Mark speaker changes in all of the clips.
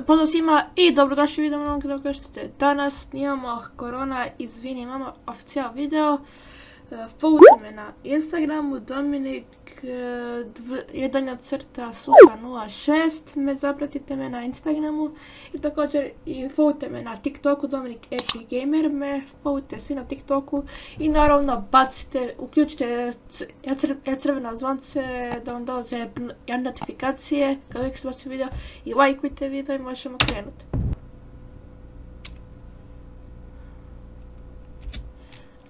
Speaker 1: Pozdrav svima i dobrodošli u video onog kako što danas snimamo korona, izvini mama, oficijalno video. Folujte me na Instagramu, Dominik 1.Susa06, me zapratite me na Instagramu i također i folujte me na TikToku, Dominik Epic Gamer, me folujte svi na TikToku i naravno bacite, uključite crveno zvonce da vam dolaze notifikacije kada uvijek se baci video i lajkujte video i možemo krenuti.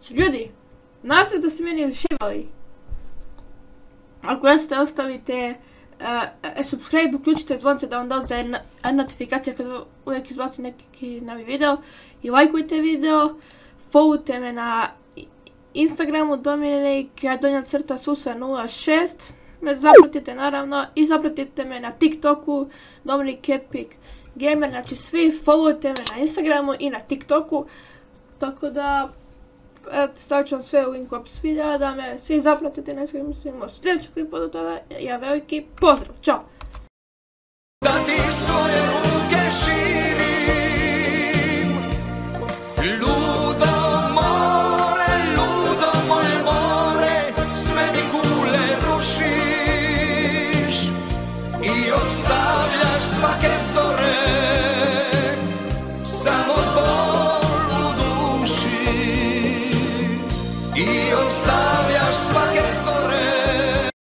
Speaker 1: Ljudi, nadam se da ste meni uživali. Ako jeste, ostavite subscribe, uključite zvonce da vam dolaze notifikacije kada uvijek izbacim neki novi video i lajkujte video, followujte me na Instagramu Dominik 1.Susa06, me zapratite naravno i zapratite me na TikToku Dominik Epic Gamer, znači svi followujte me na Instagramu i na TikToku, tako da stavit ću vam sve u linku opis videa da me svi zapratite na Instagramu, svi možete sljedećeg klipa do tada, ja veliki pozdrav, čao!